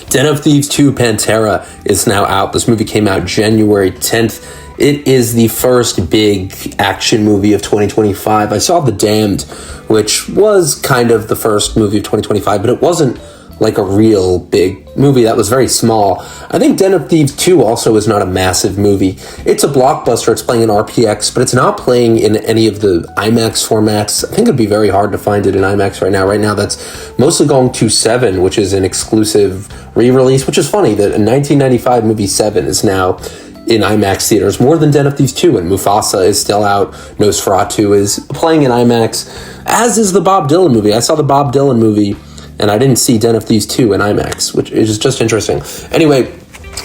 Den of Thieves 2 Pantera is now out. This movie came out January 10th. It is the first big action movie of 2025. I saw The Damned, which was kind of the first movie of 2025, but it wasn't like a real big movie. That was very small. I think Den of Thieves 2 also is not a massive movie. It's a blockbuster. It's playing in RPX, but it's not playing in any of the IMAX formats. I think it'd be very hard to find it in IMAX right now. Right now, that's mostly going to 7, which is an exclusive re-release, which is funny that a 1995 movie 7 is now in IMAX theaters, more than Den of Thieves 2, and Mufasa is still out. Nosferatu is playing in IMAX, as is the Bob Dylan movie. I saw the Bob Dylan movie, and I didn't see Den of Thieves 2 in IMAX, which is just interesting. Anyway,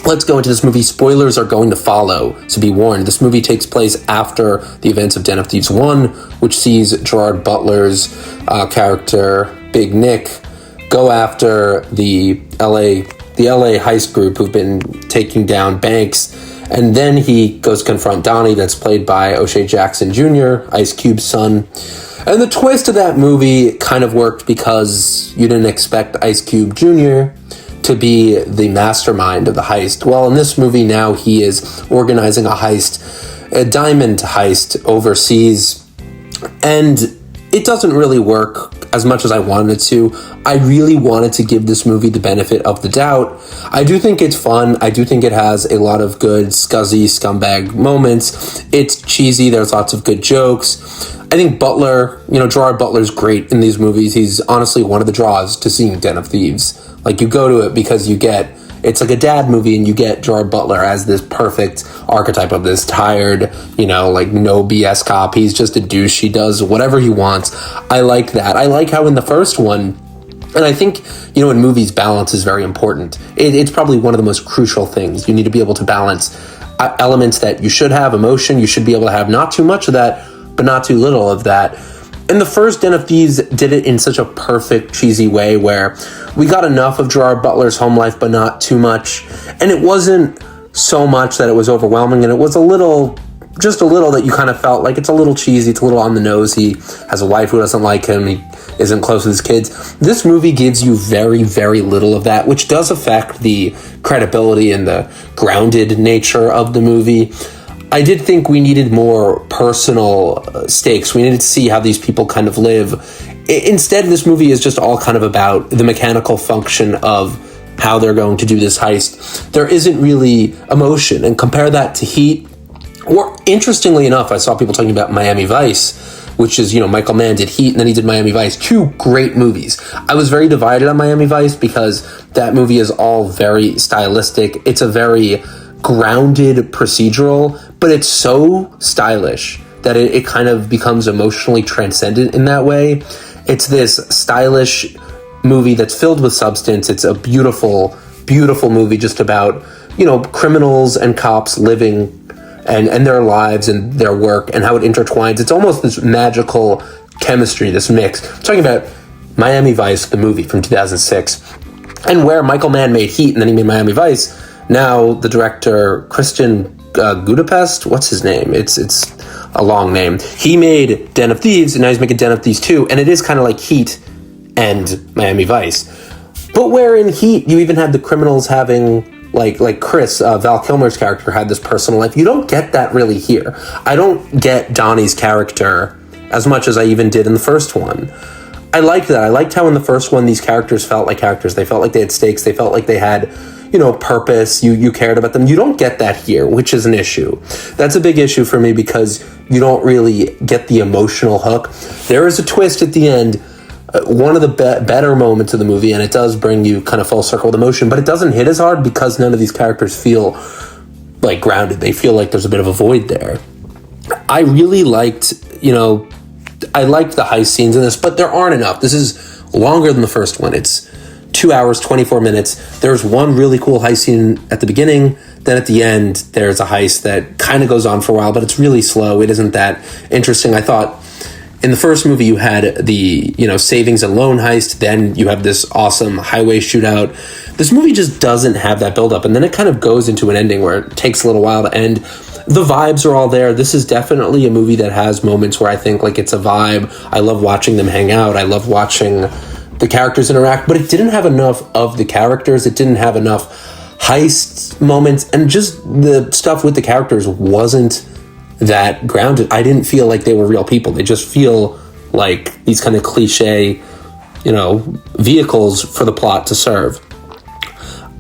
let's go into this movie. Spoilers are going to follow, so be warned. This movie takes place after the events of Den of Thieves 1, which sees Gerard Butler's character, Big Nick, go after the LA heist group who've been taking down banks. And then he goes to confront Donnie, that's played by O'Shea Jackson Jr., Ice Cube's son. And the twist of that movie kind of worked because you didn't expect Ice Cube Jr. to be the mastermind of the heist. Well, in this movie now he is organizing a heist, a diamond heist overseas. And it doesn't really work as much as I wanted it to. I really wanted to give this movie the benefit of the doubt. I do think it's fun. I do think it has a lot of good scuzzy scumbag moments. It's cheesy. There's lots of good jokes. I think Butler, Gerard Butler's great in these movies. He's honestly one of the draws to seeing Den of Thieves. Like, you go to it because it's like a dad movie, and you get Gerard Butler as this perfect archetype of this tired, no BS cop. He's just a douche. He does whatever he wants. I like that. I like how in the first one, and I think, in movies, balance is very important. It's probably one of the most crucial things. You need to be able to balance elements that you should have, emotion. You should be able to have not too much of that, but not too little of that. And the first Den of Thieves did it in such a perfect, cheesy way where we got enough of Gerard Butler's home life, but not too much. And it wasn't so much that it was overwhelming, and it was just a little that you kind of felt like it's a little cheesy, it's a little on the nose. He has a wife who doesn't like him, he isn't close with his kids. This movie gives you very, very little of that, which does affect the credibility and the grounded nature of the movie. I did think we needed more personal stakes. We needed to see how these people kind of live. Instead, this movie is just all kind of about the mechanical function of how they're going to do this heist. There isn't really emotion. And compare that to Heat. Or, interestingly enough, I saw people talking about Miami Vice, which is, Michael Mann did Heat and then he did Miami Vice. 2 great movies. I was very divided on Miami Vice because that movie is all very stylistic. It's a very grounded procedural, but it's so stylish that it kind of becomes emotionally transcendent in that way. It's this stylish movie that's filled with substance. It's a beautiful, beautiful movie just about, criminals and cops living and their lives and their work and how it intertwines. It's almost this magical chemistry, this mix. I'm talking about Miami Vice, the movie from 2006, and where Michael Mann made Heat and then he made Miami Vice. Now the director, Christian Budapest, what's his name? It's a long name. He made Den of Thieves, and now he's making Den of Thieves 2, and it is kind of like Heat and Miami Vice. But where in Heat, you even had the criminals having, like Chris, Val Kilmer's character, had this personal life. You don't get that really here. I don't get Donnie's character as much as I even did in the first one. I liked that. I liked how in the first one, these characters felt like characters. They felt like they had stakes. They felt like they had purpose. You cared about them. You don't get that here, which is an issue. That's a big issue for me because you don't really get the emotional hook. There is a twist at the end, one of the better moments of the movie, and it does bring you kind of full circle with emotion, but it doesn't hit as hard because none of these characters feel like grounded. They feel like there's a bit of a void there. I really liked, I liked the heist scenes in this, but there aren't enough. This is longer than the first one. It's 2 hours, 24 minutes. There's one really cool heist scene at the beginning. Then at the end, there's a heist that kind of goes on for a while, but it's really slow. It isn't that interesting. I thought in the first movie, you had the, savings and loan heist. Then you have this awesome highway shootout. This movie just doesn't have that buildup. And then it kind of goes into an ending where it takes a little while to end. The vibes are all there. This is definitely a movie that has moments where I think like it's a vibe. I love watching them hang out. I love watching the characters interact, but it didn't have enough of the characters. It didn't have enough heist moments, and just the stuff with the characters wasn't that grounded. I didn't feel like they were real people. They just feel like these kind of cliche, vehicles for the plot to serve.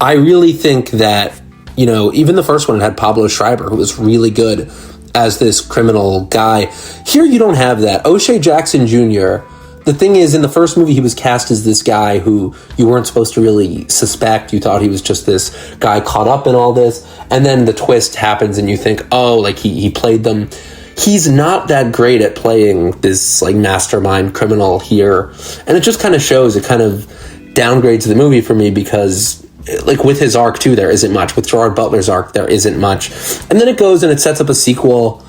I really think that, even the first one had Pablo Schreiber, who was really good as this criminal guy. Here you don't have that. O'Shea Jackson Jr., the thing is, in the first movie, he was cast as this guy who you weren't supposed to really suspect. You thought he was just this guy caught up in all this. And then the twist happens and you think, oh, like he played them. He's not that great at playing this like mastermind criminal here. And it just kind of shows, it kind of downgrades the movie for me, because like with his arc too, there isn't much. With Gerard Butler's arc, there isn't much. And then it goes and it sets up a sequel.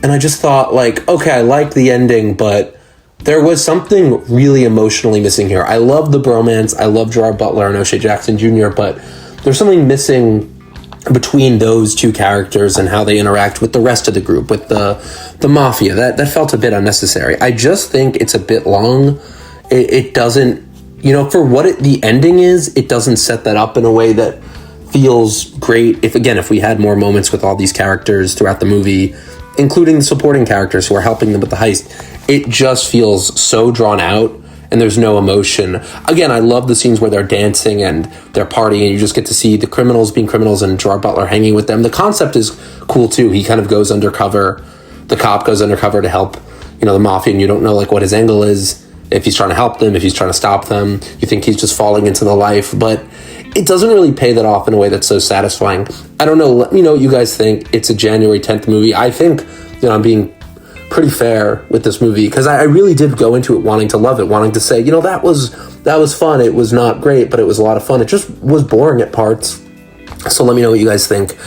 And I just thought, like, okay, I liked the ending, but there was something really emotionally missing here. I love the bromance. I love Gerard Butler and O'Shea Jackson Jr., but there's something missing between those two characters and how they interact with the rest of the group, with the mafia. That felt a bit unnecessary. I just think it's a bit long. It doesn't, for what the ending is, it doesn't set that up in a way that feels great. If we had more moments with all these characters throughout the movie, including the supporting characters who are helping them with the heist, it just feels so drawn out and there's no emotion. Again, I love the scenes where they're dancing and they're partying and you just get to see the criminals being criminals and Gerard Butler hanging with them. The concept is cool too. He kind of goes undercover. The cop goes undercover to help, the mafia, and you don't know like what his angle is, if he's trying to help them, if he's trying to stop them. You think he's just falling into the life, but it doesn't really pay that off in a way that's so satisfying. I don't know. Let me know what you guys think. It's a January 10th movie. I think, I'm being pretty fair with this movie, because I really did go into it wanting to love it, wanting to say, that was fun. It was not great, but it was a lot of fun. It just was boring at parts. So let me know what you guys think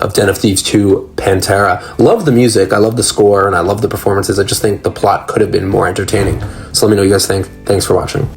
of Den of Thieves 2 Pantera. Love the music. I love the score and I love the performances. I just think the plot could have been more entertaining. So let me know what you guys think. Thanks for watching.